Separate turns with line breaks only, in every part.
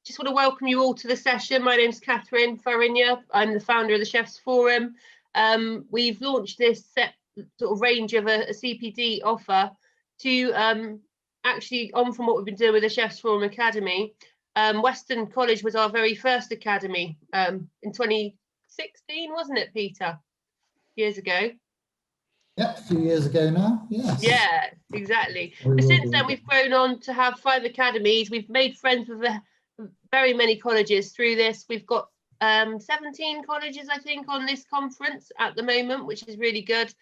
Just want to welcome you all to the session. My name's Catherine Farinya. I'm the founder of the Chefs Forum. We've launched this sort of range of a CPD offer to actually on from what we've been doing with the Chefs Forum Academy. Western College was our very first academy in 2016, wasn't it, Peter? Years ago.
Yeah, a few years ago now, yes.
Yeah, exactly. But since then, we've grown on to have 5 academies. We've made friends with very many colleges through this. We've got 17 colleges, I think, on this conference at the moment, which is really good.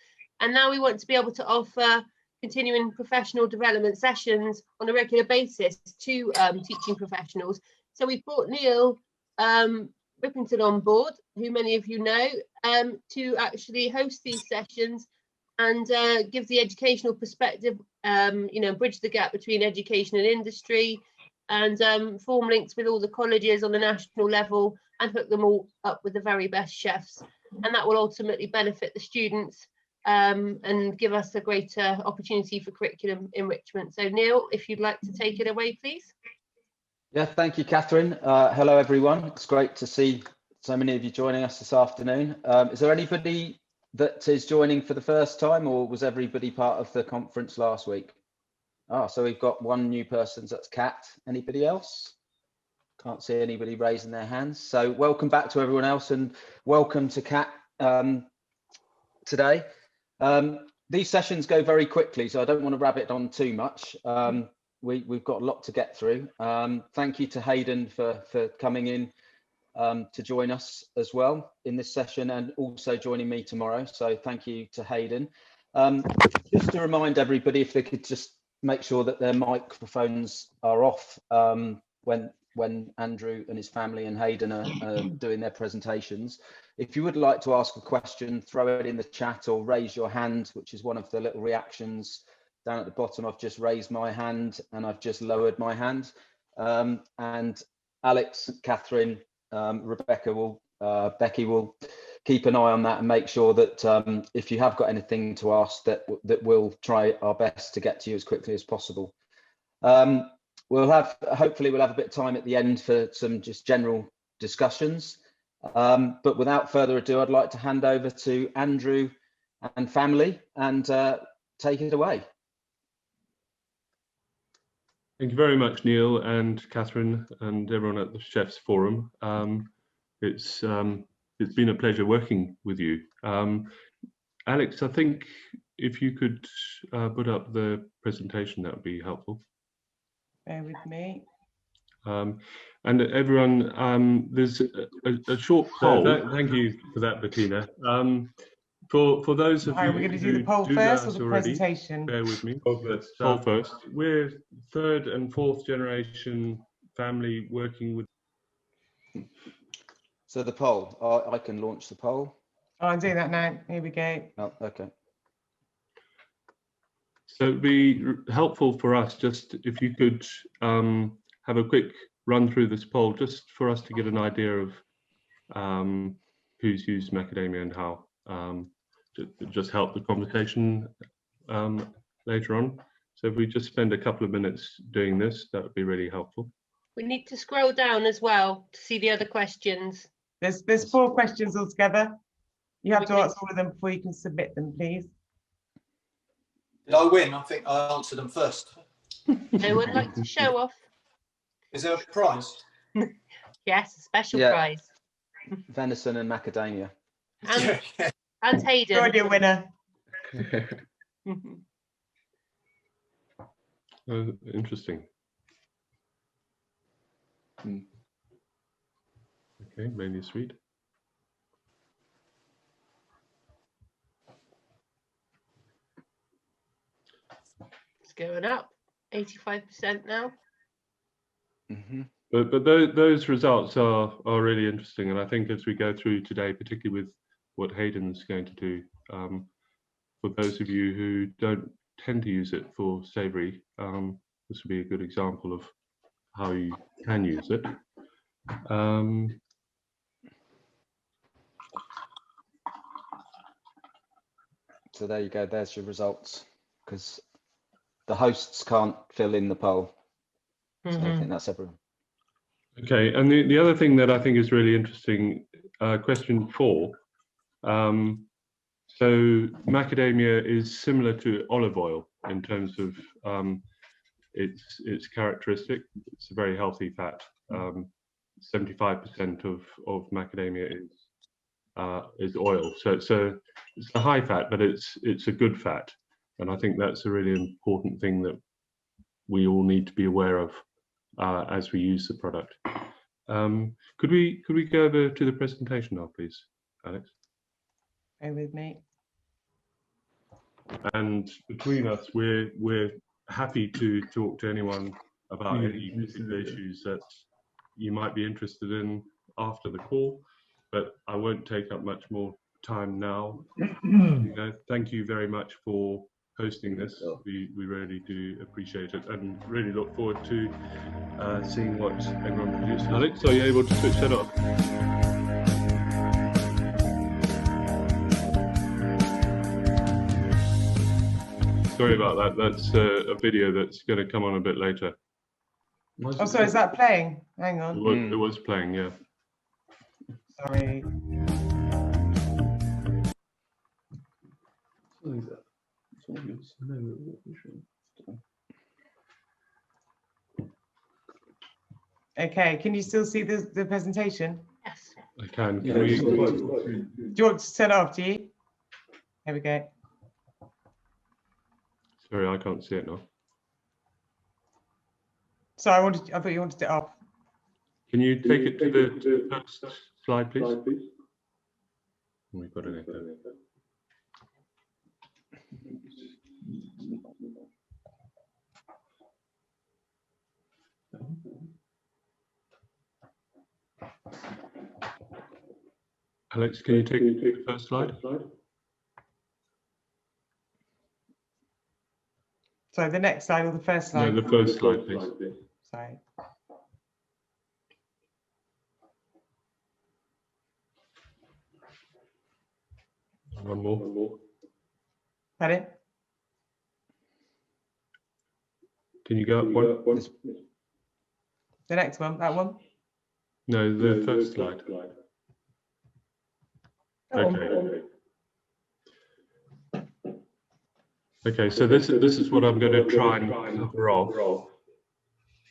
And now we want to be able to offer continuing professional development sessions on a regular basis to teaching professionals. So we've brought Neil Rippington on board, who many of you know, to actually host these sessions and give the educational perspective, bridge the gap between education and industry, and form links with all the colleges on a national level and hook them all up with the very best chefs. And that will ultimately benefit the students and give us a greater opportunity for curriculum enrichment. So Neil, if you'd like to take it away, please.
Yeah, thank you, Catherine. Hello, everyone. It's great to see so many of you joining us this afternoon. Is there anybody that is joining for the first time, or was everybody part of the conference last week? Oh, so we've got one new person, so that's Kat. Anybody else? Can't see anybody raising their hands. So welcome back to everyone else, and welcome to Kat today. These sessions go very quickly, so I don't want to rabbit on too much. We've got a lot to get through. Thank you to Hayden for coming in to join us as well in this session, and also joining me tomorrow. So thank you to Hayden. Just to remind everybody, if they could just make sure that their microphones are off when Andrew and his family and Hayden are doing their presentations. If you would like to ask a question, throw it in the chat or raise your hand, which is one of the little reactions down at the bottom. I've just raised my hand and I've just lowered my hand. And Alex, Catherine, Rebecca Becky will keep an eye on that and make sure that if you have got anything to ask, that we'll try our best to get to you as quickly as possible. Hopefully we'll have a bit of time at the end for some just general discussions. But without further ado, I'd like to hand over to Andrew and family and take it away.
Thank you very much, Neil and Catherine and everyone at the Chefs Forum. It's been a pleasure working with you. Alex, I think if you could put up the presentation, that would be helpful.
Bear with me.
And everyone, there's a short poll. Thank you for that, Bettina. For those of you
are we going to do the poll first or the presentation?
Bear with me. Poll first. We're 3rd and 4th generation family working with.
So the poll, I can launch the poll.
Oh, I'm doing that now. Here we go.
Oh, okay.
So it'd be helpful for us just if you could have a quick run through this poll, just for us to get an idea of who's used macadamia and how. Just help the conversation later on. So if we just spend a couple of minutes doing this, that would be really helpful.
We need to scroll down as well to see the other questions.
There's 4 questions altogether. You have to answer all of them before you can submit them, please.
Did I win? I think I answered them first.
No one likes to show off.
Is there a prize?
Yes, a special prize.
Venison and macadamia.
And Hayden.
You're already a winner.
Interesting. Okay, mainly sweet.
It's going up, 85% now.
Mm-hmm.
But those results are really interesting, and I think as we go through today, particularly with what Hayden's going to do, for those of you who don't tend to use it for Savory, this would be a good example of how you can use it.
So there you go, there's your results, because the hosts can't fill in the poll. So I think that's everyone.
Okay, and the other thing that I think is really interesting, question 4. So macadamia is similar to olive oil in terms of its characteristic. It's a very healthy fat. 75% of macadamia is oil. So it's a high fat, but it's a good fat, and I think that's a really important thing that we all need to be aware of as we use the product. Could we go over to the presentation now, please, Alex?
Bear with me.
And between us, we're happy to talk to anyone about any particular issues that you might be interested in after the call, but I won't take up much more time now. Thank you very much for hosting this. We really do appreciate it and really look forward to seeing what everyone produces. Alex, are you able to switch that off? Sorry about that. That's a video that's going to come on a bit later.
Oh, so is that playing? Hang on.
It was playing, yeah.
Sorry. Okay, can you still see the presentation?
Yes.
I can.
Do you want to turn it off, do you? Here we go.
Sorry, I can't see it now.
Sorry, I thought you wanted it off.
Can you take it to the first slide, please? We've got an echo. Alex, can you take the first slide?
Sorry, the next slide or the first slide?
No, the first slide, please.
Sorry.
One more.
Pardon?
Can you go up one?
The next one, that one?
No, the first slide. Okay. Okay, so this is what I'm going to try and cover off.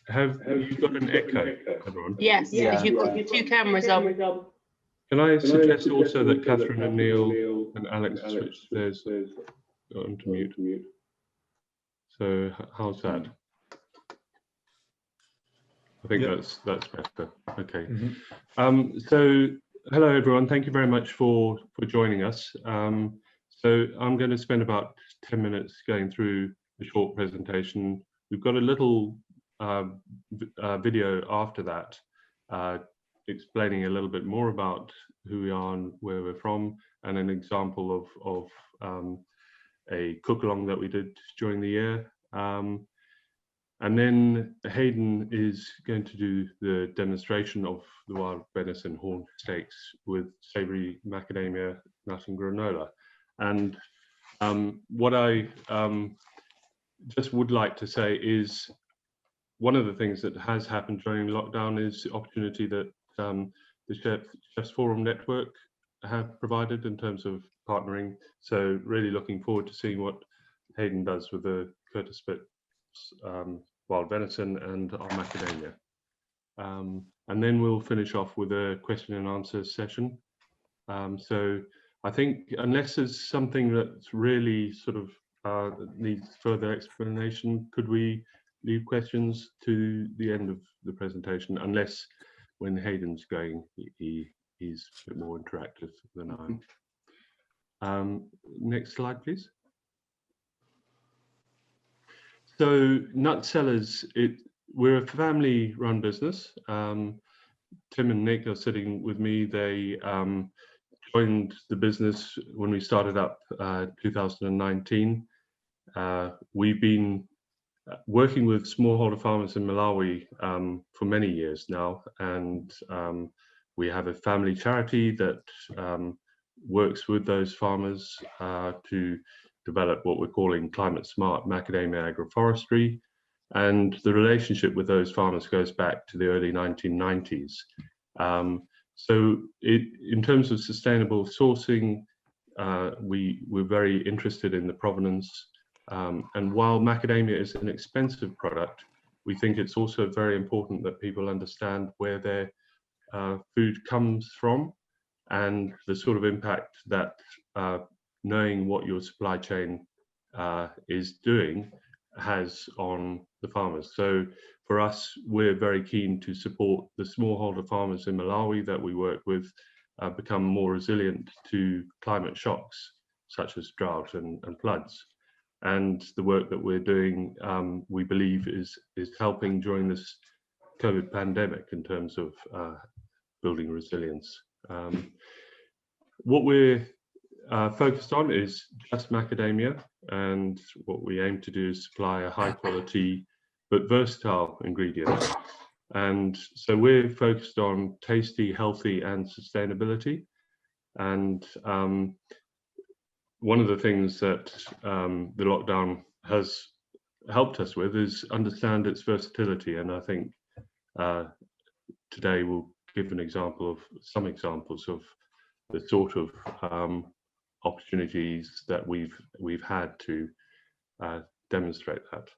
Have you got an echo, everyone?
Yes, because you've got your 2 cameras on.
Can I suggest also that Catherine and Neil and Alex switch theirs onto mute? So how's that? I think that's better. Okay. So hello everyone. Thank you very much for joining us. So I'm going to spend about 10 minutes going through a short presentation. We've got a little video after that explaining a little bit more about who we are and where we're from, and an example of a cook-along that we did during the year. And then Hayden is going to do the demonstration of the wild venison horn steaks with Savory Macadamia nut and granola. And what I just would like to say is one of the things that has happened during lockdown is the opportunity that the Chefs Forum Network have provided in terms of partnering. So really looking forward to seeing what Hayden does with the Curtis Spitz wild venison and our macadamia. And then we'll finish off with a question and answer session. So I think unless there's something that's really sort of needs further explanation, could we leave questions to the end of the presentation, unless when Hayden's going, he's a bit more interactive than I am. Next slide, please. So Nutcellars, we're a family-run business. Tim and Nick are sitting with me. They joined the business when we started up 2019. We've been working with smallholder farmers in Malawi for many years now, and we have a family charity that works with those farmers to develop what we're calling climate smart macadamia agroforestry. And the relationship with those farmers goes back to the early 1990s. So in terms of sustainable sourcing, we're very interested in the provenance. And while macadamia is an expensive product, we think it's also very important that people understand where their food comes from and the sort of impact that knowing what your supply chain is doing has on the farmers. So for us, we're very keen to support the smallholder farmers in Malawi that we work with become more resilient to climate shocks, such as drought and floods. And the work that we're doing, we believe, is helping during this COVID pandemic in terms of building resilience. What we're focused on is just macadamia, and what we aim to do is supply a high quality but versatile ingredient. And so we're focused on tasty, healthy, and sustainability. And one of the things that the lockdown has helped us with is understand its versatility. And I think today we'll give an example of some examples of the sort of opportunities that we've had to demonstrate that.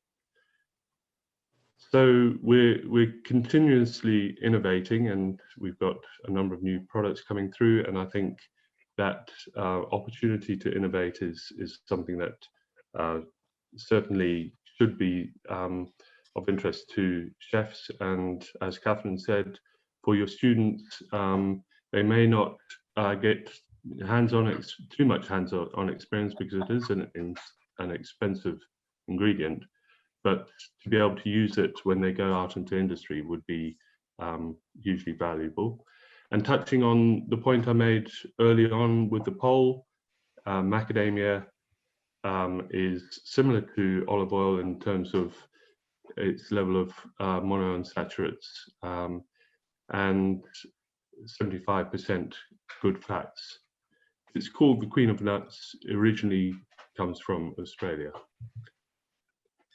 So we're continuously innovating, and we've got a number of new products coming through, and I think that opportunity to innovate is something that certainly should be of interest to chefs. And as Catherine said, for your students, they may not get too much hands-on experience because it is an expensive ingredient, but to be able to use it when they go out into industry would be hugely valuable. And touching on the point I made early on with the poll, macadamia is similar to olive oil in terms of its level of monounsaturates and 75% good fats. It's called the Queen of Nuts, originally comes from Australia.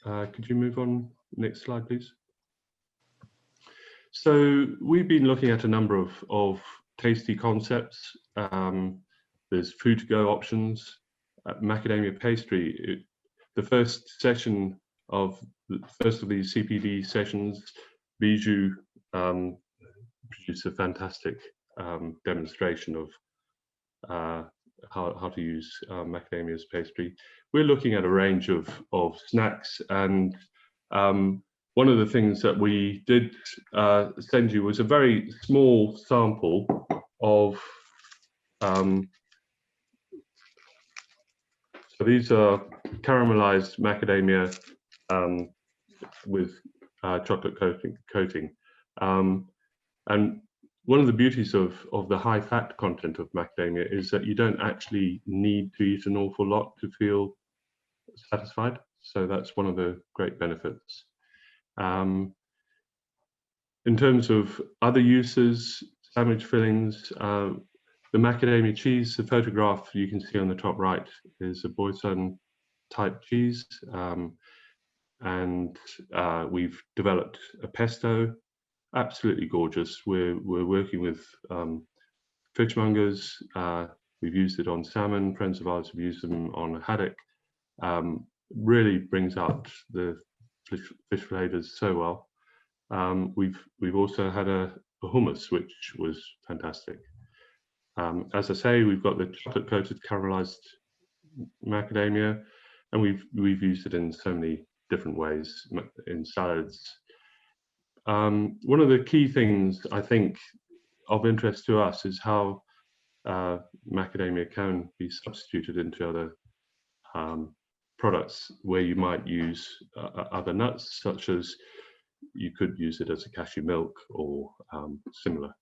Could you move on? Next slide, please. So we've been looking at a number of tasty concepts. There's food to go options. Macadamia pastry, the first of these CPD sessions, Bijou produced a fantastic demonstration of how to use macadamia's pastry. We're looking at a range of snacks, and one of the things that we did send you was a very small sample of, so these are caramelized macadamia with chocolate coating. And one of the beauties of the high fat content of macadamia is that you don't actually need to eat an awful lot to feel satisfied. So that's one of the great benefits. In terms of other uses, sandwich fillings, the macadamia cheese, the photograph you can see on the top right is a Boyson type cheese. And we've developed a pesto, absolutely gorgeous. We're working with fishmongers. We've used it on salmon. Friends of ours have used them on haddock. Really brings out the fish flavors so well. We've also had a hummus, which was fantastic. As I say, we've got the chocolate coated caramelized macadamia, and we've used it in so many different ways in salads. One of the key things I think of interest to us is how macadamia can be substituted into other products where you might use other nuts, such as you could use it as a cashew milk or similar.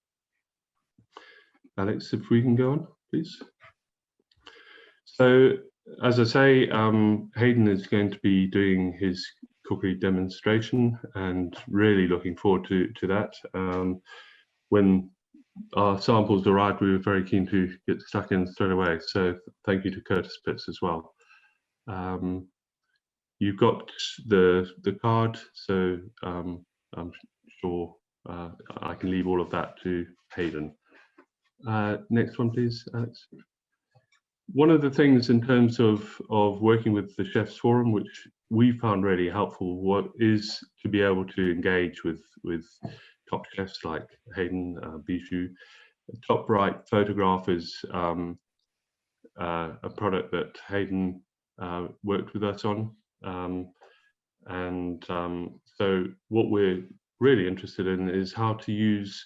Alex, if we can go on, please. So, as I say, Hayden is going to be doing his cookery demonstration, and really looking forward to that. When our samples arrived, we were very keen to get stuck in straight away. So thank you to Curtis Pitts as well. You've got the card, so I'm sure I can leave all of that to Hayden. Next one, please, Alex. One of the things in terms of working with the Chefs Forum, which we found really helpful, is to be able to engage with top chefs like Hayden, Bijou. The top right photograph is a product that Hayden worked with us on. So what we're really interested in is how to use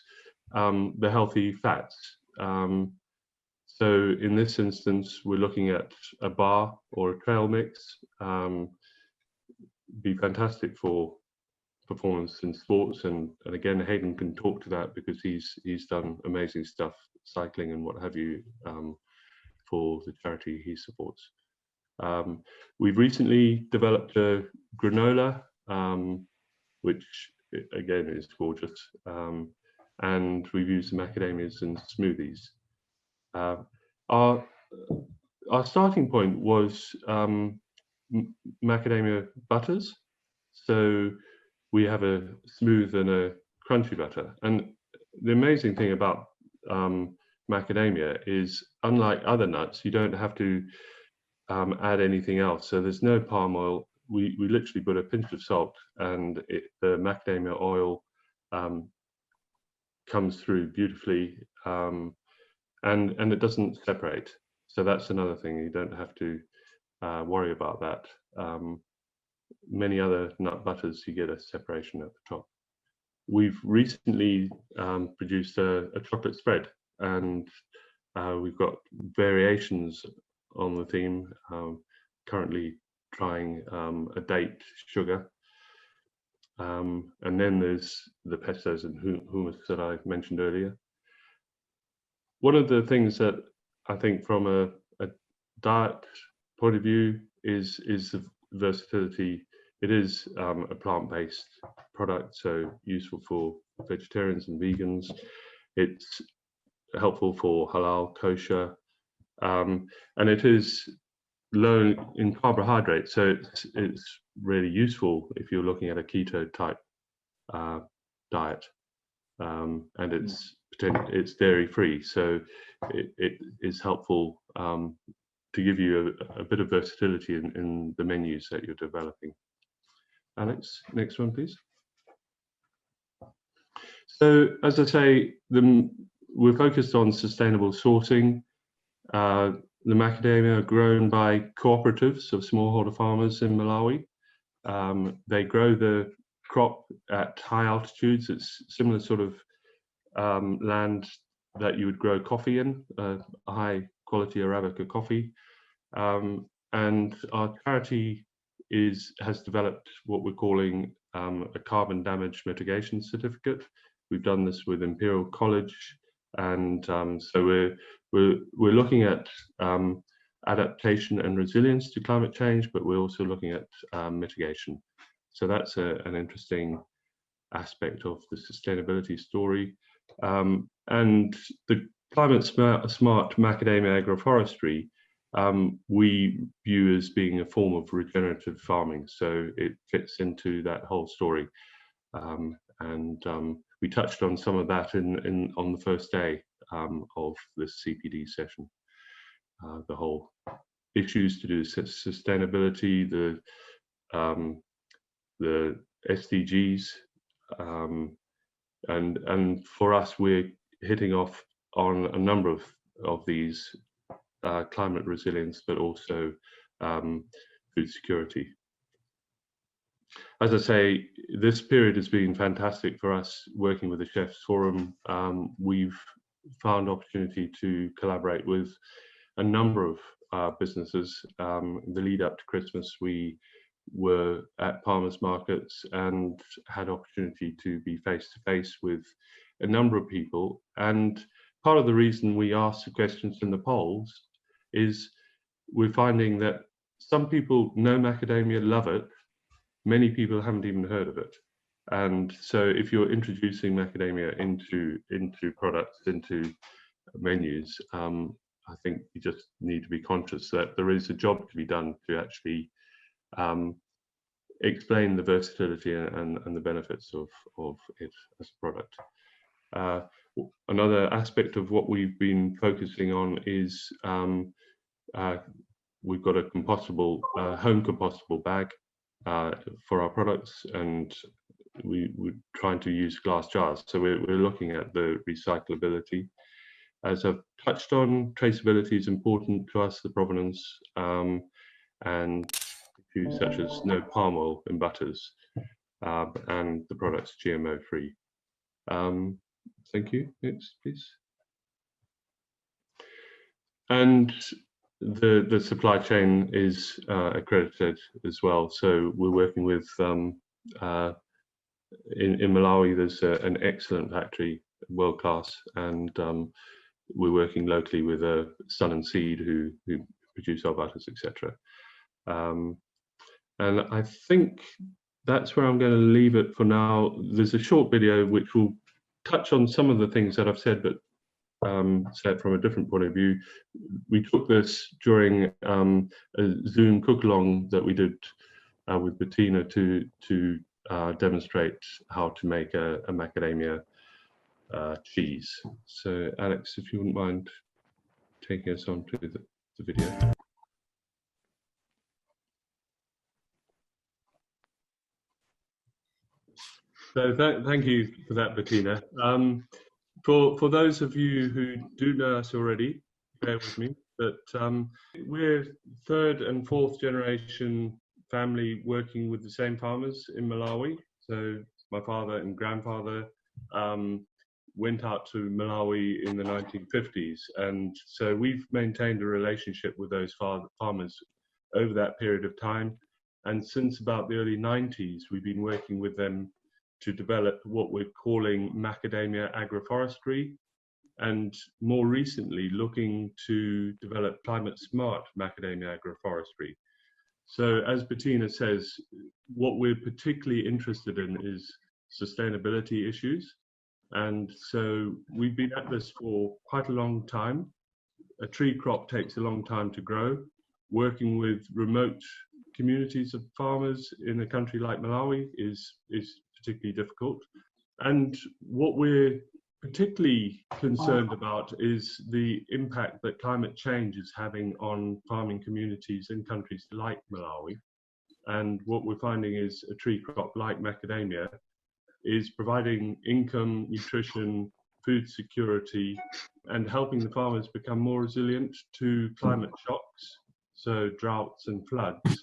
the healthy fats. So in this instance, we're looking at a bar or a trail mix. Be fantastic for performance in sports, and again, Hayden can talk to that because he's done amazing stuff, cycling and what have you, for the charity he supports. We've recently developed a granola, which again is gorgeous, and we've used the macadamias in smoothies. Our starting point was Macadamia Butters. So we have a smooth and a crunchy butter. And the amazing thing about macadamia is, unlike other nuts, you don't have to add anything else. So there's no palm oil. We literally put a pinch of salt, and the macadamia oil comes through beautifully, and it doesn't separate. So that's another thing. You don't have to worry about that. Many other nut butters, you get a separation at the top. We've recently produced a chocolate spread, and we've got variations on the theme. Currently trying a date sugar. And then there's the pestos and hummus that I mentioned earlier. One of the things that I think from a diet point of view is the versatility. It is a plant-based product, so useful for vegetarians and vegans. It's helpful for halal, kosher, and it is low in carbohydrates, so it's really useful if you're looking at a keto type diet, and it's dairy free, so it is helpful to give you a bit of versatility in the menus that you're developing. Alex, next one, please. So, as I say, we're focused on sustainable sourcing. The macadamia are grown by cooperatives of smallholder farmers in Malawi. They grow the crop at high altitudes. It's similar sort of land that you would grow coffee in, a high quality Arabica coffee. And our charity has developed what we're calling a carbon damage mitigation certificate. We've done this with Imperial College, and so we're looking at adaptation and resilience to climate change, but we're also looking at mitigation. So that's an interesting aspect of the sustainability story. And the climate smart macadamia agroforestry we view as being a form of regenerative farming, so it fits into that whole story. We touched on some of that on the first day of this CPD session. The whole issues to do with sustainability, the SDGs, and for us, we're hitting off on a number of these. Climate resilience, but also food security. As I say, this period has been fantastic for us working with the Chefs Forum. We've found opportunity to collaborate with a number of businesses. The lead up to Christmas, we were at farmers markets and had opportunity to be face to face with a number of people. And part of the reason we asked the questions in the polls is we're finding that some people know macadamia, love it. Many people haven't even heard of it. And so if you're introducing macadamia into products, into menus, I think you just need to be conscious that there is a job to be done to actually explain the versatility and the benefits of it as a product. Another aspect of what we've been focusing on is we've got a compostable, home compostable bag for our products, and we're trying to use glass jars. So we're looking at the recyclability. As I've touched on, traceability is important to us, the provenance, and issues such as no palm oil in butters, and the product's GMO free. Thank you. Next, please. And the supply chain is accredited as well. So we're working with in Malawi. There's an excellent factory, world class, and we're working locally with Sun and Seed, who produce our butters, etc. And I think that's where I'm going to leave it for now. There's a short video which will touch on some of the things that I've said, but said from a different point of view. We took this during a Zoom cook-along that we did with Bettina to demonstrate how to make a macadamia cheese. So Alex, if you wouldn't mind taking us on to the video. So thank you for that, Bettina. For those of you who do know us already, bear with me, but we're third and fourth generation family working with the same farmers in Malawi. So my father and grandfather went out to Malawi in the 1950s, and so we've maintained a relationship with those farmers over that period of time. And since about the early 90s, we've been working with them to develop what we're calling macadamia agroforestry, and more recently looking to develop climate smart macadamia agroforestry. So as Bettina says, what we're particularly interested in is sustainability issues. And so we've been at this for quite a long time. A tree crop takes a long time to grow. Working with remote communities of farmers in a country like Malawi is particularly difficult. And what we're particularly concerned about is the impact that climate change is having on farming communities in countries like Malawi. And what we're finding is a tree crop like macadamia is providing income, nutrition, food security, and helping the farmers become more resilient to climate shocks, so droughts and floods.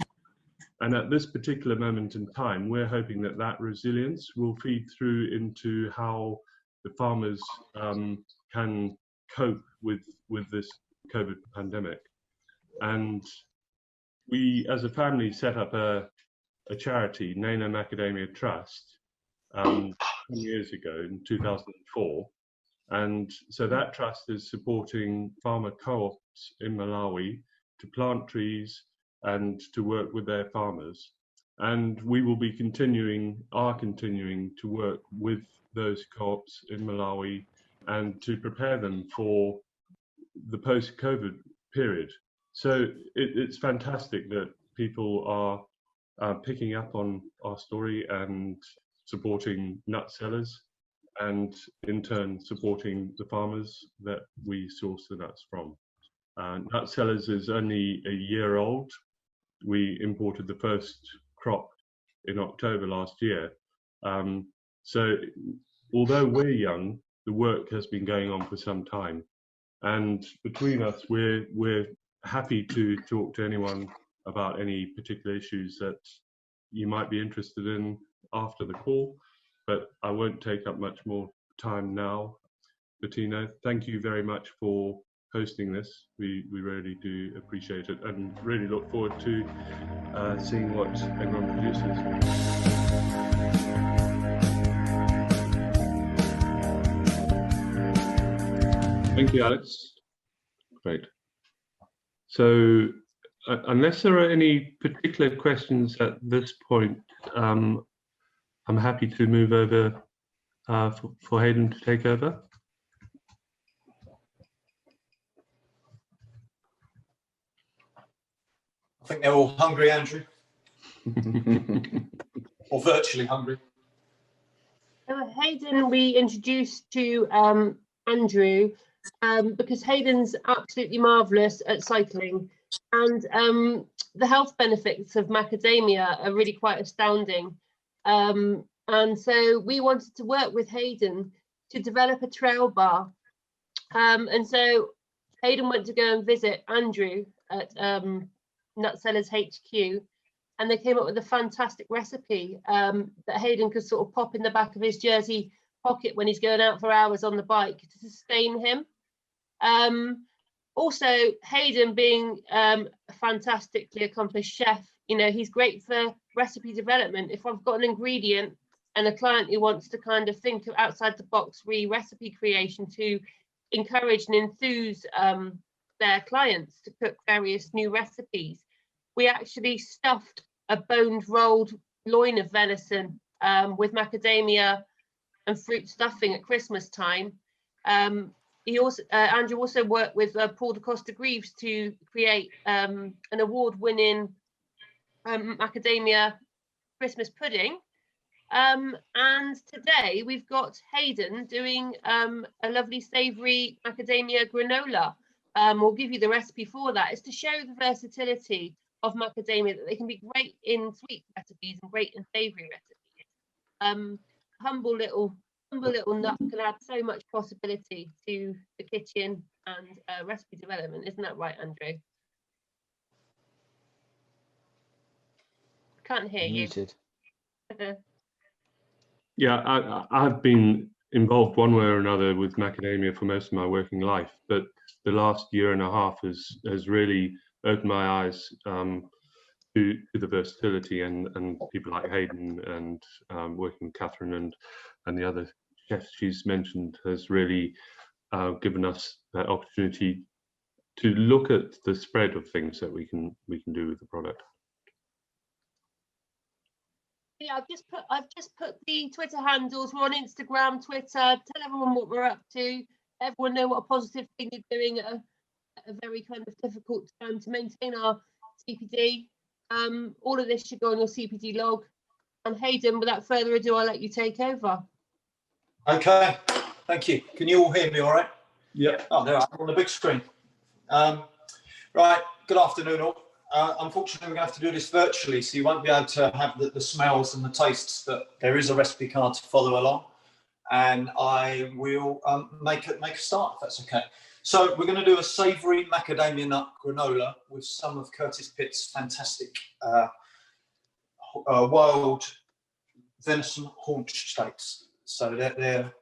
And at this particular moment in time, we're hoping that that resilience will feed through into how the farmers can cope with this COVID pandemic. And we, as a family, set up a charity, Nana Macadamia Trust, 10 years ago in 2004. And so that trust is supporting farmer co-ops in Malawi to plant trees and to work with their farmers. And we will be continuing to work with those co-ops in Malawi and to prepare them for the post-COVID period. So it's fantastic that people are picking up on our story and supporting Nutcellars, and in turn supporting the farmers that we source the nuts from. Nutcellars is only a year old. We imported the first crop in October last year. So although we're young, the work has been going on for some time. And between us, we're happy to talk to anyone about any particular issues that you might be interested in after the call, but I won't take up much more time now. Bettina, thank you very much for hosting this. We really do appreciate it and really look forward to seeing what everyone produces. Thank you, Alex. Great. So unless there are any particular questions at this point, I'm happy to move over for Hayden to take over.
I think they're all hungry, Andrew. or virtually hungry.
Hayden, we introduced to Andrew because Hayden's absolutely marvellous at cycling, and the health benefits of macadamia are really quite astounding. And so we wanted to work with Hayden to develop a trail bar. And so Hayden went to go and visit Andrew at Nutcellars HQ, and they came up with a fantastic recipe that Hayden could sort of pop in the back of his jersey pocket when he's going out for hours on the bike to sustain him. Also, Hayden being a fantastically accomplished chef, you know, he's great for recipe development. If I've got an ingredient and a client who wants to kind of think of outside the box recipe creation to encourage and enthuse their clients to cook various new recipes, we actually stuffed a boned rolled loin of venison with macadamia and fruit stuffing at Christmas time. Andrew also worked with Paul de Costa Greaves to create an award-winning macadamia Christmas pudding. And today we've got Hayden doing a lovely savoury macadamia granola. We'll give you the recipe for that. It's to show the versatility of macadamia, that they can be great in sweet recipes and great in savoury recipes. Humble little nut can add so much possibility to the kitchen and recipe development. Isn't that right, Andrew? Can't hear you.
Muted.
Yeah, I've been involved one way or another with macadamia for most of my working life, but the last year and a half has really opened my eyes to the versatility, and people like Hayden and working with Catherine and the other chefs she's mentioned has really given us that opportunity to look at the spread of things that we can do with the product.
Yeah, I've just put the Twitter handles. We're on Instagram, Twitter. Tell everyone what we're up to. Everyone know what a positive thing you're doing at a very kind of difficult time to maintain our CPD. All of this should go on your CPD log. And Hayden, without further ado, I'll let you take over.
Okay, thank you. Can you all hear me all right?
Yeah.
Oh, there I am on the big screen. Right, good afternoon all. Unfortunately, we're going to have to do this virtually, so you won't be able to have the smells and the tastes, but there is a recipe card to follow along, and I will make a start, if that's okay. So we're going to do a savoury macadamia nut granola with some of Curtis Pitt's fantastic wild venison haunch steaks. So they're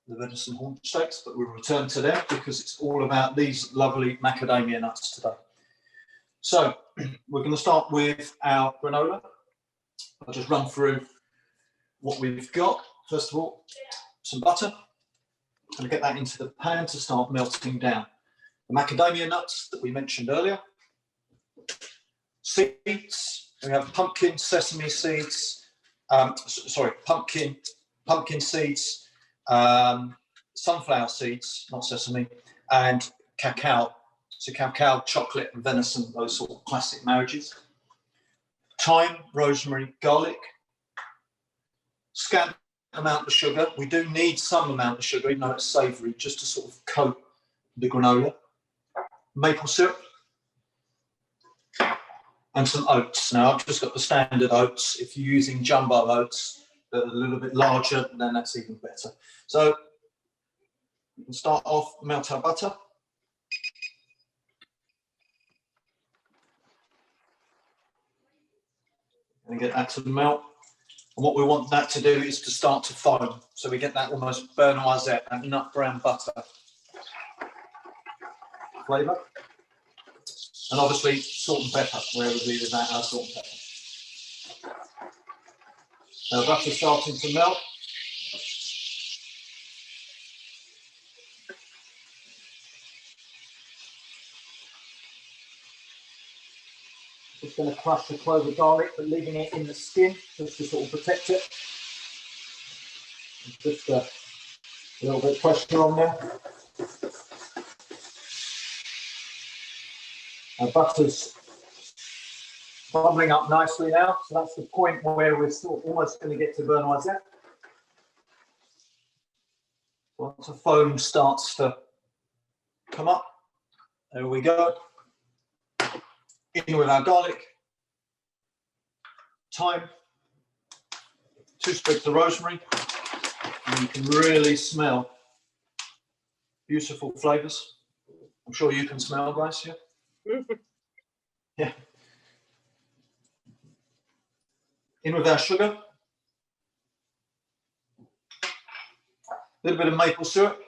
the venison haunch steaks, but we'll return to them because it's all about these lovely macadamia nuts today. So we're going to start with our granola. I'll just run through what we've got. First of all, some butter. I'm going to get that into the pan to start melting down. The macadamia nuts that we mentioned earlier. Seeds. We have pumpkin, sesame seeds. Pumpkin seeds, sunflower seeds, not sesame, and cacao. So cacao, chocolate, and venison, those sort of classic marriages. Thyme, rosemary, garlic. Scant amount of sugar. We do need some amount of sugar, even though it's savoury, just to sort of coat the granola. Maple syrup. And some oats. Now, I've just got the standard oats. If you're using jumbo oats that are a little bit larger, then that's even better. So we can start off, melt our butter. And get that to melt. And what we want that to do is to start to foam. So we get that almost beurre noisette, that nut brown butter flavour. And obviously salt and pepper, where would be with that, our salt and pepper. Now butter's starting to melt. Just going to crush a clove of garlic, but leaving it in the skin just to sort of protect it. Just a little bit of pressure on there. Our butter's bubbling up nicely now. So that's the point where we're sort of almost going to get to Vernoisette. Once the foam starts to come up, there we go. In with our garlic, thyme, 2 sprigs of rosemary, and you can really smell beautiful flavours. I'm sure you can smell, guys. Yeah. Yeah. In with our sugar, a little bit of maple syrup.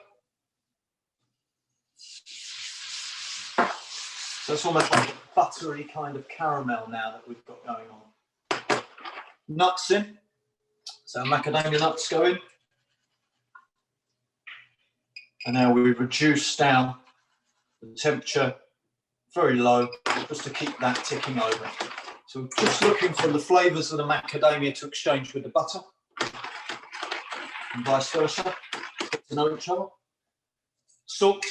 So it's almost like a buttery kind of caramel now that we've got going on. Nuts in, so macadamia nuts go in. And now we reduce down the temperature very low, just to keep that ticking over. So we're just looking for the flavours of the macadamia to exchange with the butter, and vice versa, get to know each other. Salt.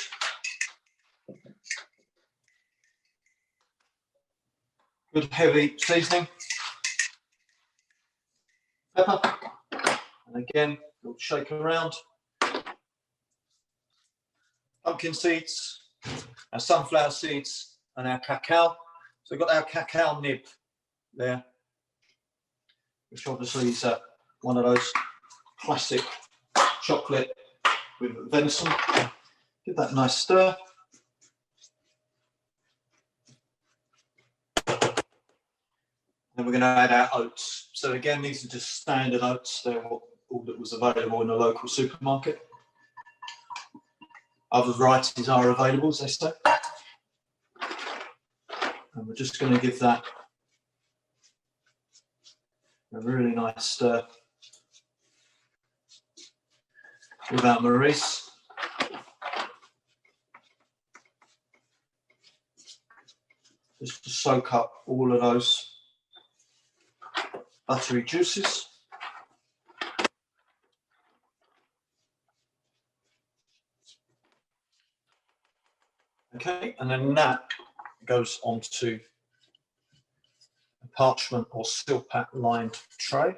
Good heavy seasoning. Pepper. And again, we'll shake around. Pumpkin seeds, our sunflower seeds, and our cacao. So we've got our cacao nib there, which obviously is one of those classic chocolate with venison. Give that a nice stir. Then we're going to add our oats. So again, these are just standard oats. They're all that was available in the local supermarket. Other varieties are available, as they say. And we're just going to give that a really nice stir with our Maurice. Just to soak up all of those buttery juices. Okay, and then that goes onto a parchment or silpat lined tray.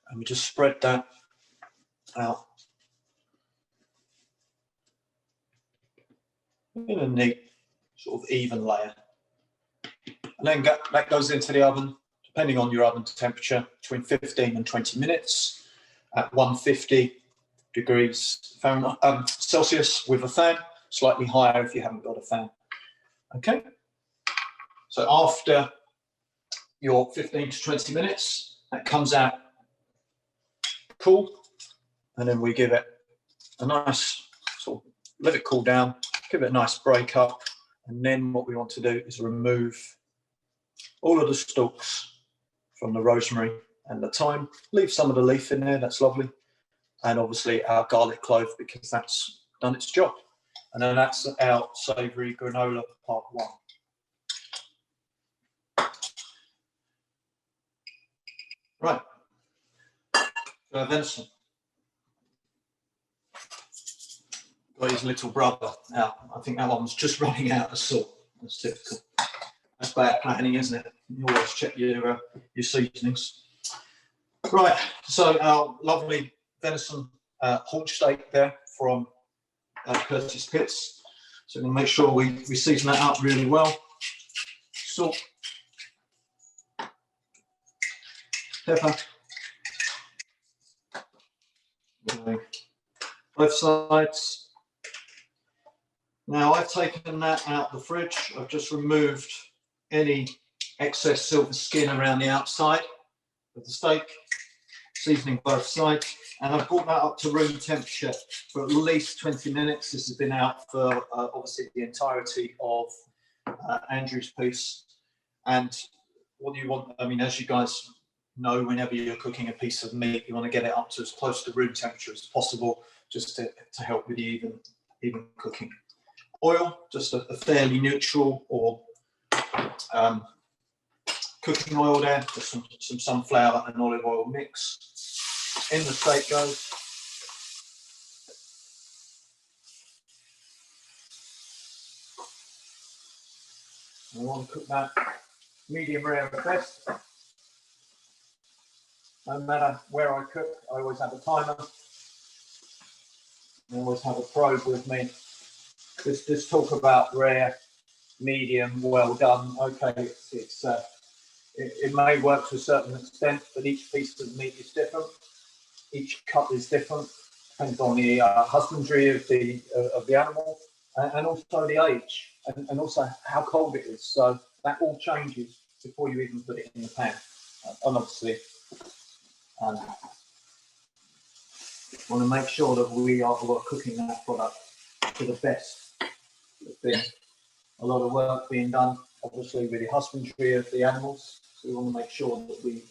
And we just spread that out in a neat sort of even layer. And then that goes into the oven, depending on your oven temperature, between 15 and 20 minutes at 150 degrees Fahrenheit, Celsius with a fan, slightly higher if you haven't got a fan. Okay, so after your 15 to 20 minutes, that comes out cool, and then we give it a nice sort of, let it cool down, give it a nice break up, and then what we want to do is remove all of the stalks from the rosemary and the thyme. Leave some of the leaf in there, that's lovely. And obviously our garlic clove, because that's done its job. And then that's our savoury granola part 1. Right, so venison. Got his little brother out. I think that one's just running out of salt. That's typical. That's bad planning, isn't it? You always check your seasonings. Right, so our lovely venison haunch steak there from Curtis Pitts. So we'll make sure we season that up really well. Salt, pepper, both sides. Now I've taken that out the fridge. I've just removed any excess silver skin around the outside of the steak, seasoning both sides, and I've brought that up to room temperature for at least 20 minutes. This has been out for obviously the entirety of Andrew's piece. And what do you want? I mean, as you guys know, whenever you're cooking a piece of meat, you want to get it up to as close to room temperature as possible, just to help with the even cooking. Oil, just a fairly neutral or cooking oil there, just some sunflower and olive oil mix. In the steak goes. I want to cook that medium rare at best. No matter where I cook, I always have a timer. I always have a probe with me. Let's talk about rare, medium, well done. Okay, it may work to a certain extent, but each piece of meat is different. Each cut is different, depends on the husbandry of the animal, and also the age, and also how cold it is. So that all changes before you even put it in the pan. And obviously, want to make sure that we are cooking that product to the best. There's been a lot of work being done, obviously, with the husbandry of the animals. So we want to make sure that we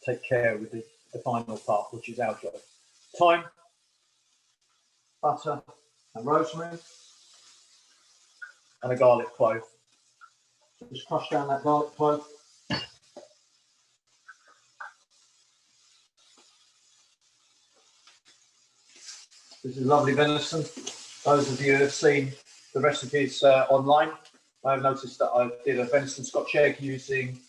take care with the final part, which is our job. Thyme, butter, and rosemary, and a garlic clove. Just crush down that garlic clove. This is lovely venison. Those of you who have seen the recipes online, I've noticed that I did a venison Scotch egg using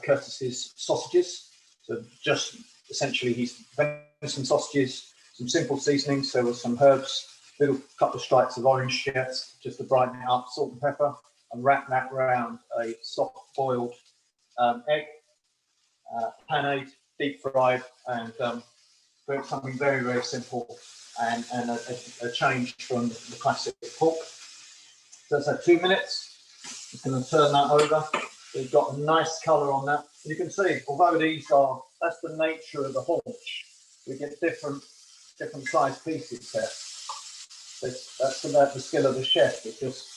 Curtis's sausages. So just essentially his venison sausages, some simple seasonings. There were some herbs, little couple of stripes of orange shits just to brighten it up, salt and pepper, and wrap that around a soft boiled egg, panade, deep fried, and something very, very simple. And a change from the classic pork. So that's at 2 minutes. Just going to turn that over. We've got a nice colour on that. You can see, although that's the nature of the haunch. We get different sized pieces there. That's about the skill of the chef. It's just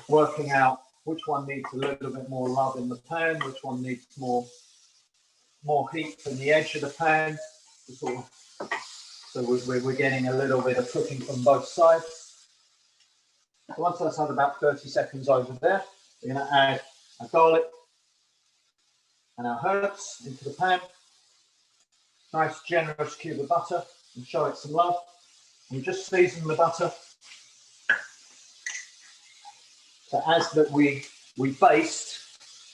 working out which one needs a little bit more love in the pan, which one needs more heat from the edge of the pan. So we're getting a little bit of cooking from both sides. So once that's had about 30 seconds over there, we're going to add our garlic and our herbs into the pan. Nice generous cube of butter, and show it some love. We just season the butter. So as that we baste,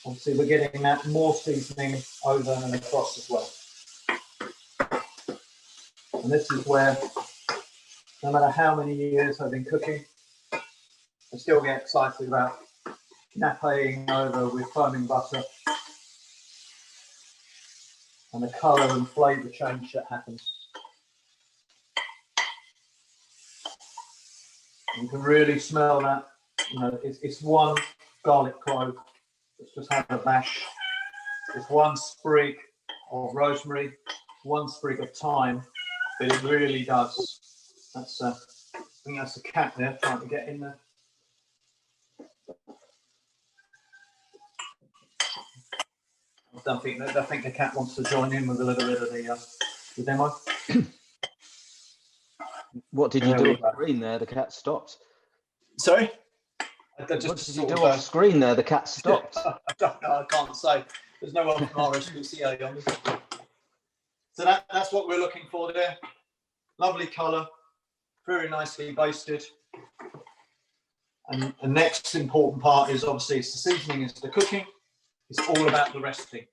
obviously we're getting that more seasoning over and across as well. And this is where, no matter how many years I've been cooking, I still get excited about napping over with foaming butter and the colour and flavour change that happens. You can really smell that. You know, it's one garlic clove. Let's just have a mash. It's one sprig of rosemary, one sprig of thyme. But it really does. That's I think that's a cat there trying to get in there. I think the cat wants to join in with a little bit of the demo.
What did you do off screen there? The cat stopped.
Sorry?
What did you do off screen there? The cat stopped.
I don't know. I can't say. There's no one from RSPCA on this. So that's what we're looking for there. Lovely colour, very nicely basted. And the next important part is obviously it's the seasoning, it's the cooking. It's all about the resting.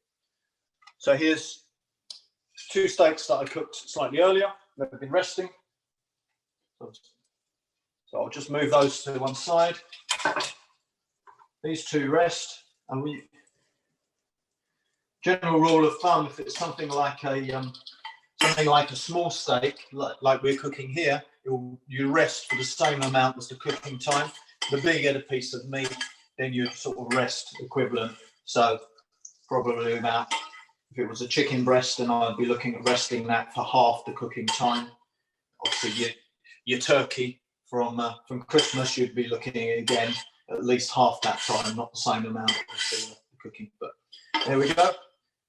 So here's 2 steaks that I cooked slightly earlier. They've been resting. So I'll just move those to one side. These 2 rest, and general rule of thumb, if it's something like a small steak, like we're cooking here, you rest for the same amount as the cooking time. The bigger the piece of meat, then you sort of rest equivalent. So probably about, if it was a chicken breast, then I'd be looking at resting that for half the cooking time. Obviously, your turkey from Christmas, you'd be looking at again at least half that time, not the same amount as the cooking. But there we go.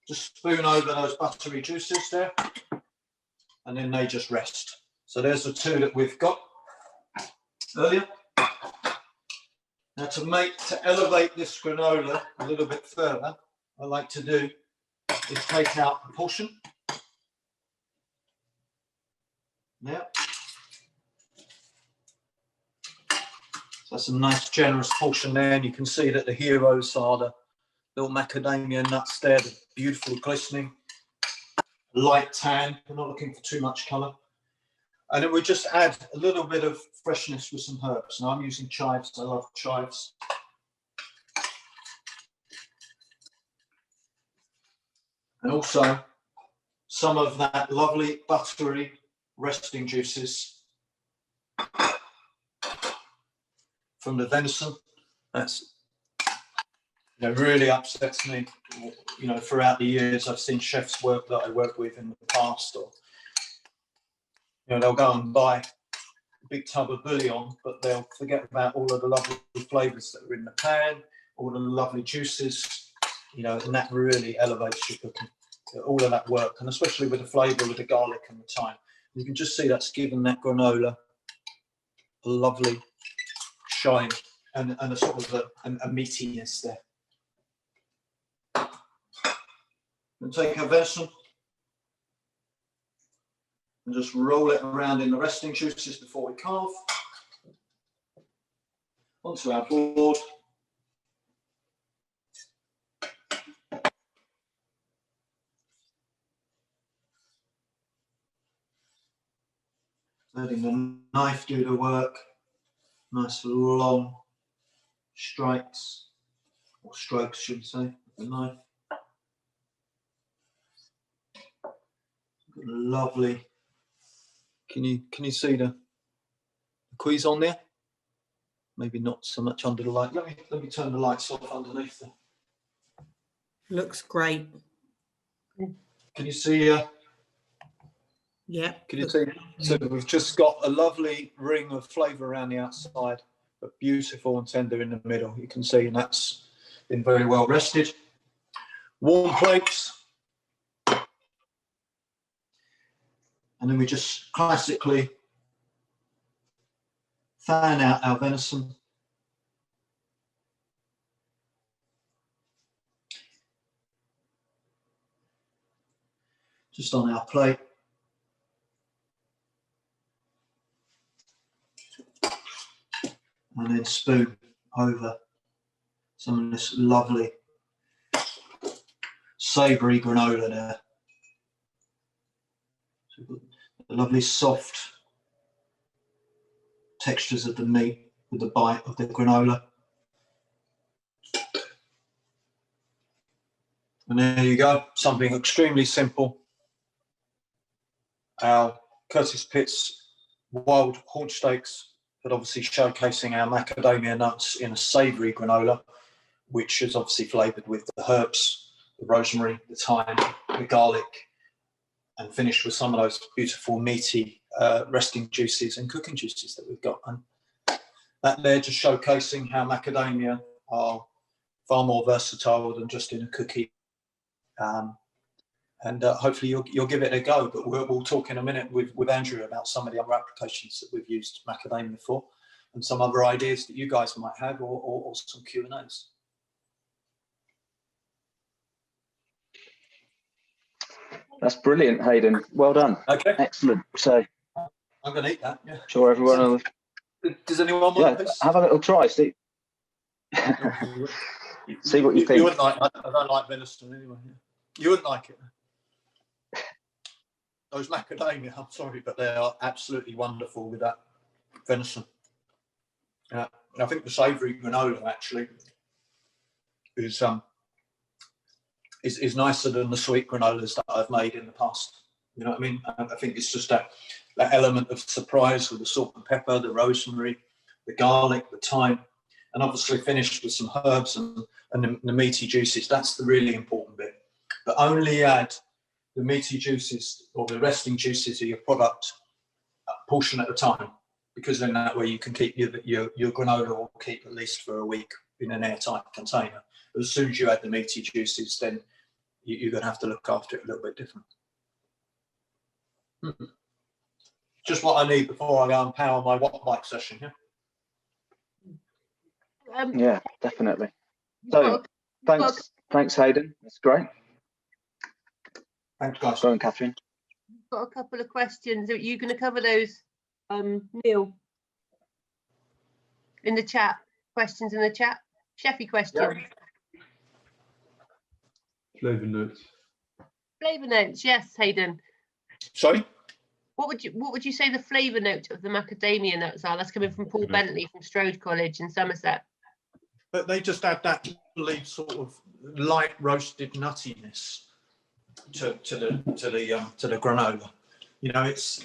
Just spoon over those buttery juices there, and then they just rest. So there's the 2 that we've got earlier. Now to elevate this granola a little bit further, I like to do is take out a portion. Yeah. So that's a nice generous portion there, and you can see that the heroes are the little macadamia nuts there, the beautiful glistening, light tan. We're not looking for too much colour. And then we just add a little bit of freshness with some herbs. Now I'm using chives. I love chives. And also some of that lovely buttery resting juices from the venison. That's, you know, really upsets me. You know, throughout the years, I've seen chefs work that I worked with in the past, or you know, they'll go and buy a big tub of bouillon, but they'll forget about all of the lovely flavours that are in the pan, all of the lovely juices, you know, and that really elevates your cooking. All of that work, and especially with the flavour with the garlic and the thyme. You can just see that's given that granola a lovely shine and a sort of a meatiness there. And take our venison and just roll it around in the resting juices before we carve. Onto our board. Letting the knife do the work. Nice long strikes, or strokes, should we say, with the knife. Lovely. Can you see the quiz on there? Maybe not so much under the light. Let me turn the lights off underneath there.
Looks great.
Can you see?
Yeah.
Can you see? So we've just got a lovely ring of flavour around the outside, but beautiful and tender in the middle. You can see, and that's been very well rested. Warm plates. And then we just classically fan out our venison. Just on our plate. And then spoon over some of this lovely savoury granola there. So the lovely soft textures of the meat with the bite of the granola. And there you go, something extremely simple. Our Curtis Pitts wild haunch steaks, but obviously showcasing our macadamia nuts in a savoury granola, which is obviously flavoured with the herbs, the rosemary, the thyme, the garlic, and finished with some of those beautiful meaty resting juices and cooking juices that we've got. And that there just showcasing how macadamia are far more versatile than just in a cookie. And hopefully you'll give it a go, but we'll talk in a minute with Andrew about some of the other applications that we've used macadamia for, and some other ideas that you guys might have, or some Q&As.
That's brilliant, Hayden. Well done.
Okay.
Excellent. So
I'm going to eat that. Yeah.
sure everyone
Does anyone want
yeah,
this?
have a little try, see see what you think.
You wouldn't like. I don't like venison anyway. You wouldn't like it. Those macadamia, I'm sorry, but they are absolutely wonderful with that venison. And I think the savoury granola actually is nicer than the sweet granolas that I've made in the past. You know what I mean? I think it's just that element of surprise with the salt and pepper, the rosemary, the garlic, the thyme, and obviously finished with some herbs and the meaty juices. That's the really important bit. But only add the meaty juices or the resting juices of your product a portion at a time, because then that way you can keep your granola will keep at least for a week in an airtight container. But as soon as you add the meaty juices, then you're going to have to look after it a little bit different. Just what I need before I go and power my watt bike session. Yeah.
Yeah, definitely.
you've
So
got
thanks Hayden, that's great.
Thanks, guys.
Go on, Catherine.
got a couple of questions. Are you going to cover those, Neil, in the chat? Questions in the chat? Chefy questions.
Flavour notes.
Flavour notes, yes, Hayden.
Sorry?
What would you say the flavour note of the macadamia nuts are? That's coming from Paul Bentley from Strode College in Somerset.
But they just add that sort of light roasted nuttiness to the granola. You know, it's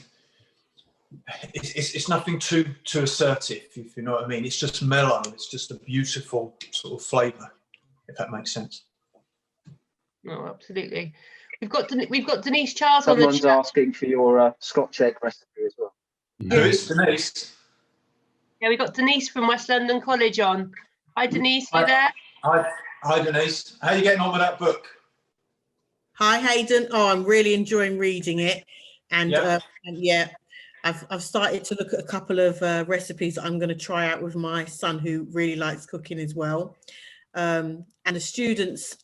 nothing too assertive, if you know what I mean. It's just mellow. It's just a beautiful sort of flavour, if that makes sense.
Oh, absolutely. We've got Denise Charles on the
Someone's
chat.
asking for your Scotch egg recipe as well.
Who is Denise?
Yeah, we've got Denise from West London College on. Hi, Denise, you there?
Hi, Denise. How are you getting on with that book?
Hi, Hayden. Oh, I'm really enjoying reading it. And
Yeah.
I've started to look at a couple of recipes that I'm going to try out with my son, who really likes cooking as well. And the students,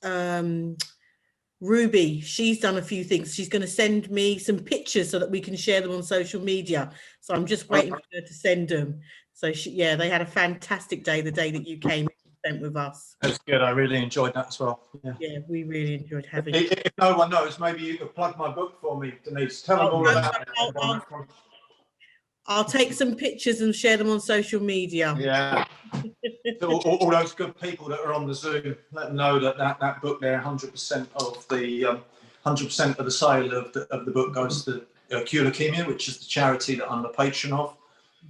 Ruby, she's done a few things. She's going to send me some pictures so that we can share them on social media. So I'm just waiting for her to send them. So they had a fantastic day, the day that you came and spent with us.
That's good. I really enjoyed that as well.
Yeah, we really enjoyed having it.
If no one knows, maybe you could plug my book for me, Denise. Tell them all about it.
I'll take some pictures and share them on social media.
Yeah. all those good people that are on the Zoom, let them know that book there, 100% of the 100% of the sale of the book goes to Cure Leukemia, which is the charity that I'm the patron of.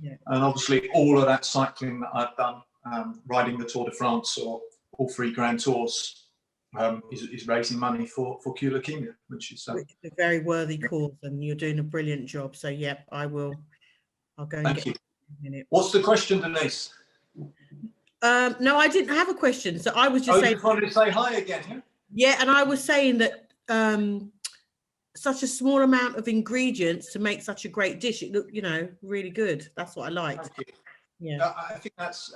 Yeah. And obviously all of that cycling that I've done, riding the Tour de France or all 3 Grand Tours, is raising money for Cure Leukemia, which is
a very worthy cause, and you're doing a brilliant job. So yeah, I'll go and
Thank you. What's the question, Denise?
No, I didn't have a question. So I was just saying.
You just wanted to say hi again, yeah?
Yeah, and I was saying that such a small amount of ingredients to make such a great dish. It looked, really good. That's what I liked.
Thank you.
Yeah,
I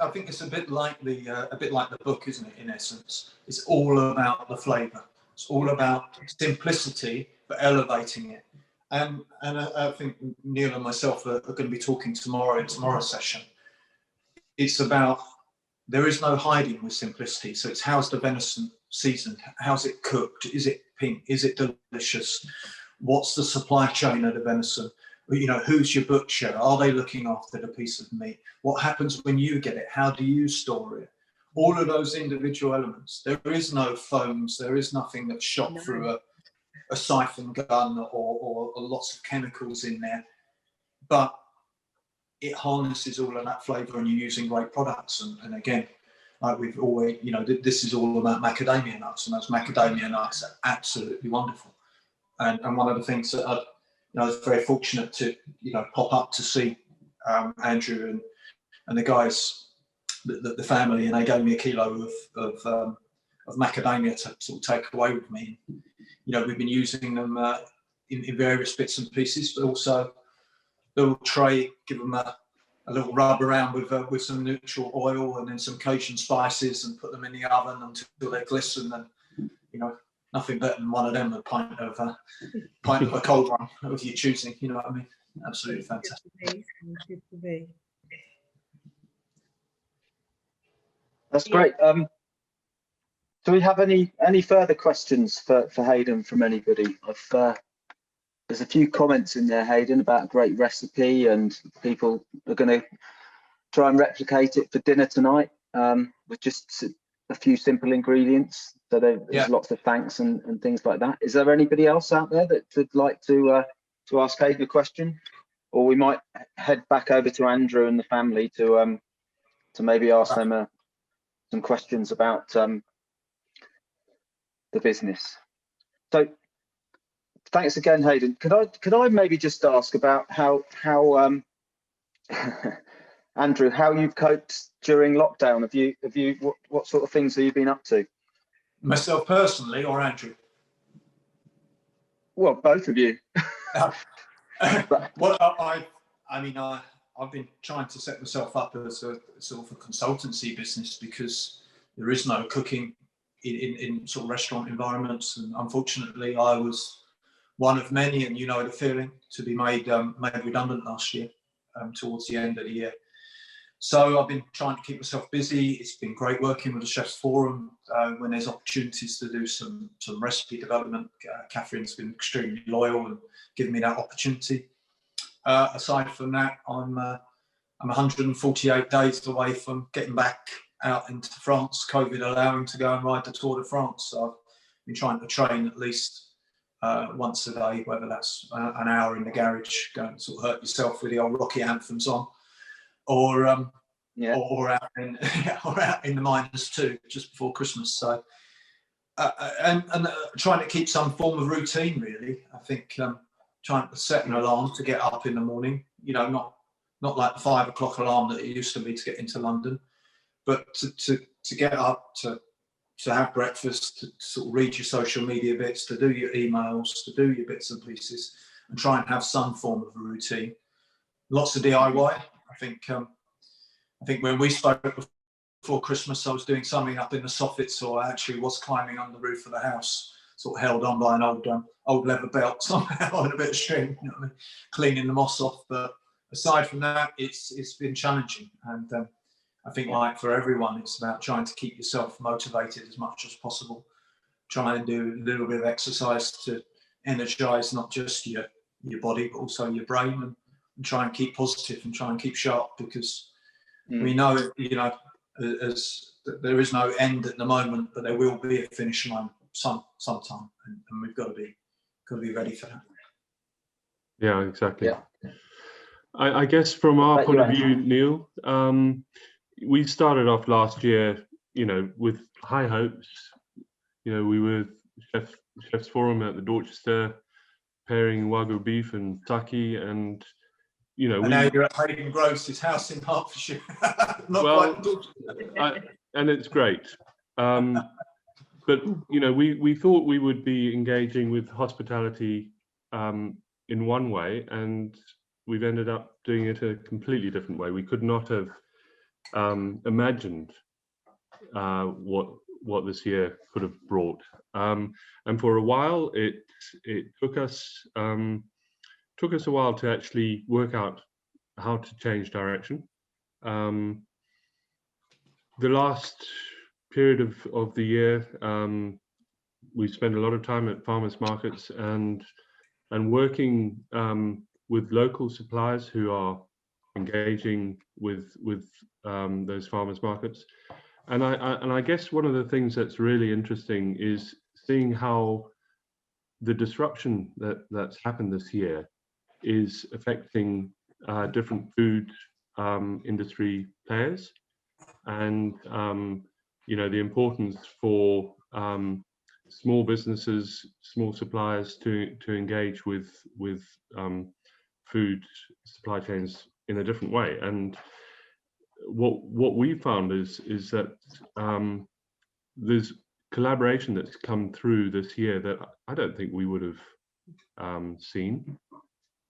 think it's a bit like the book, isn't it? In essence, it's all about the flavour. It's all about simplicity, but elevating it. And I think Neil and myself are going to be talking tomorrow in tomorrow's session. It's about, there is no hiding with simplicity. So it's, how's the venison seasoned? How's it cooked? Is it pink? Is it delicious? What's the supply chain of the venison? Who's your butcher? Are they looking after the piece of meat? What happens when you get it? How do you store it? All of those individual elements. There is no foams. There is nothing that's shot through a siphon gun or lots of chemicals in there. But it harnesses all of that flavour, and you're using great products. And again, like we've always, this is all about macadamia nuts, and those macadamia nuts are absolutely wonderful. And one of the things that I was very fortunate to, pop up to see Andrew and the guys, the family, and they gave me a kilo of macadamia to sort of take away with me. We've been using them in various bits and pieces, but also a little tray, give them a little rub around with some neutral oil and then some Cajun spices, and put them in the oven until they glisten. And nothing better than one of them, a pint of a cold one of your choosing. You know what I mean? Absolutely fantastic.
Good to be.
That's great. Do we have any further questions for Hayden from anybody? There's a few comments in there, Hayden, about a great recipe, and people are going to try and replicate it for dinner tonight with just a few simple ingredients. So there's lots of thanks and things like that. Is there anybody else out there that would like to ask Hayden a question? Or we might head back over to Andrew and the family to maybe ask them some questions about the business. So thanks again, Hayden. Could I maybe just ask about how Andrew, how you've coped during lockdown? Have you what sort of things have you been up to?
Myself personally, or Andrew? Well,
both of you.
Well, I I've been trying to set myself up as a sort of a consultancy business, because there is no cooking in sort of restaurant environments, and unfortunately I was one of many, and you know the feeling, to be made redundant last year, towards the end of the year. So I've been trying to keep myself busy. It's been great working with the Chefs Forum when there's opportunities to do some recipe development. Catherine's been extremely loyal and given me that opportunity. Aside from that, I'm 148 days away from getting back out into France, COVID allowing, to go and ride the Tour de France. So I've been trying to train at least once a day, whether that's an hour in the garage, going to sort of hurt yourself with the old Rocky anthems on, or out in or out in the -2 just before Christmas. So and trying to keep some form of routine, really. I think trying to set an alarm to get up in the morning, you know, not like the 5 o'clock alarm that it used to be to get into London, but to get up, to have breakfast, to sort of read your social media bits, to do your emails, to do your bits and pieces, and try and have some form of a routine. Lots of DIY. I think when we spoke before Christmas, I was doing something up in the soffits, or I actually was climbing on the roof of the house, sort of held on by an old leather belt somehow and a bit of string, you know what I mean, cleaning the moss off. But aside from that, it's been challenging, and I think, like for everyone, it's about trying to keep yourself motivated as much as possible. Try and do a little bit of exercise to energize not just your body, but also your brain, and try and keep positive and try and keep sharp, because we know, you know, as there is no end at the moment, but there will be a finish line sometime, and we've got to be ready for that.
Yeah, exactly.
Yeah.
I guess from our point of view, Neil, we started off last year, you know, with high hopes. You know, we were Chefs Forum at the Dorchester, pairing Wagyu beef and sake, and you know,
and now you're at Hayden Gross's house in Hertfordshire.
And it's great. But you know, we thought we would be engaging with hospitality in one way, and we've ended up doing it a completely different way. We could not have imagined what this year could have brought. And for a while, it took us a while to actually work out how to change direction. The last period of the year, we spent a lot of time at farmers markets and working with local suppliers who are engaging with those farmers markets. And I guess one of the things that's really interesting is seeing how the disruption that's happened this year is affecting different food industry players, and you know, the importance for small businesses, small suppliers to engage with food supply chains in a different way. And what we found is that there's collaboration that's come through this year that I don't think we would have seen.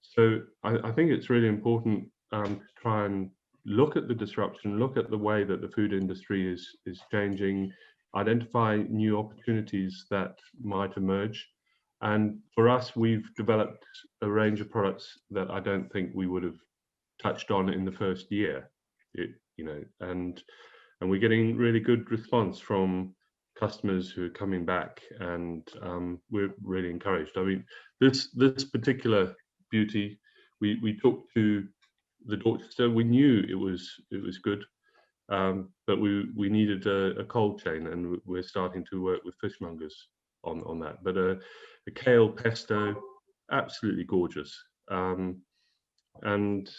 So I think it's really important to try and look at the disruption, look at the way that the food industry is changing, identify new opportunities that might emerge. And for us, we've developed a range of products that I don't think we would have touched on in the first year. You know, and we're getting really good response from customers who are coming back, and we're really encouraged. I mean, this particular beauty, we took to the Dorchester. We knew it was good, but we needed a cold chain, and we're starting to work with fishmongers on that. But a kale pesto, absolutely gorgeous, and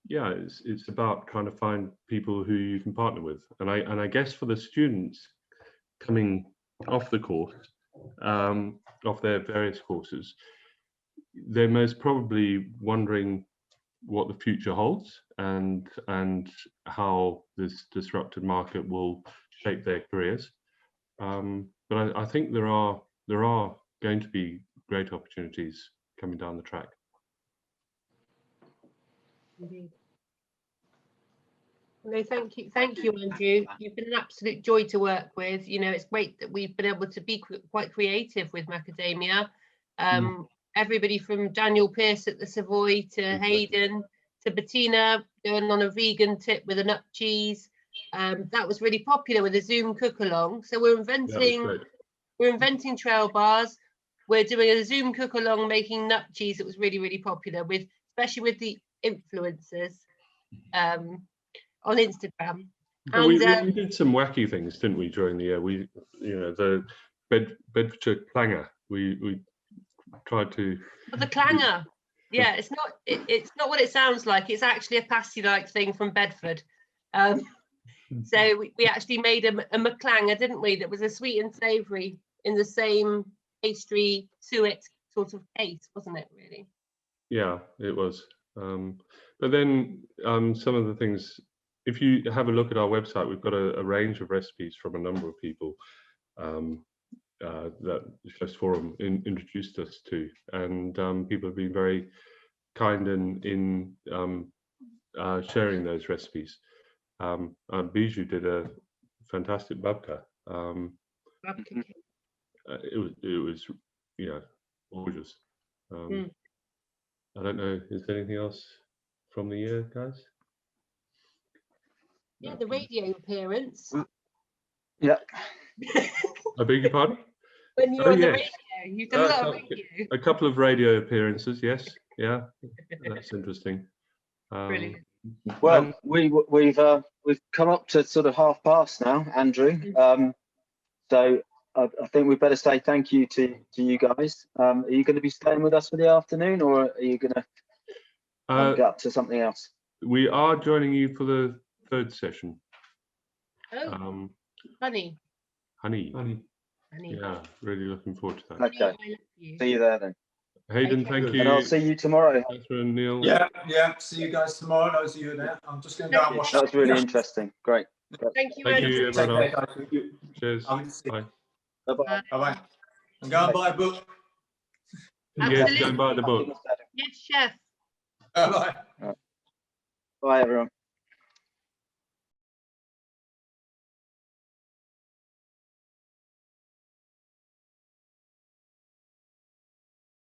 yeah, it's about trying to find people who you can partner with. And I guess for the students coming off the course, off their various courses, they're most probably wondering what the future holds and how this disrupted market will shape their careers. But I think there are going to be great opportunities coming down the track.
Indeed. No, thank you, Andrew. You've been an absolute joy to work with. You know, it's great that we've been able to be quite creative with macadamia. Everybody from Daniel Pearce at the Savoy to Hayden to Bettina going on a vegan tip with a nut cheese. That was really popular with a Zoom cook along. So we're inventing trail bars. We're doing a Zoom cook along making nut cheese. It was really, really popular with, especially with the influencers on Instagram.
And we did some wacky things, didn't we, during the year? We, you know, the Bedfordshire clanger. We tried to.
The clanger, yeah, it's not what it sounds like. It's actually a pasty-like thing from Bedford. So we actually made a McClanger, didn't we? That was a sweet and savoury in the same pastry suet sort of case, wasn't it? Really?
Yeah, it was. But then some of the things. If you have a look at our website, we've got a range of recipes from a number of people that Chefs Forum introduced us to, and people have been very kind in sharing those recipes. Bijou did a fantastic babka. It was, you know, gorgeous. I don't know. Is there anything else from the year, guys?
Yeah, the radio appearance.
Yeah.
I beg your pardon?
When you were on the radio, you did a lot of radio.
A couple of radio appearances, yes. Yeah, that's interesting.
Brilliant.
Well, we've come up to sort of past now, Andrew. So I think we better say thank you to you guys. Are you going to be staying with us for the afternoon, or are you going to get up to something else?
We are joining you for the third session.
Oh, honey.
Yeah, really looking forward to that.
Okay. See you there then.
Hayden, thank you.
And I'll see you tomorrow.
Catherine, Neil.
Yeah. See you guys tomorrow. Those of you there. I'm just going to go and wash.
That was really interesting. Great.
Thank you,
Thank you,
Andrew.
everyone. Cheers.
Bye.
Bye-bye.
Bye. And go and buy a book.
Yes, go and buy the book.
Yes, chef.
Bye.
Bye, everyone.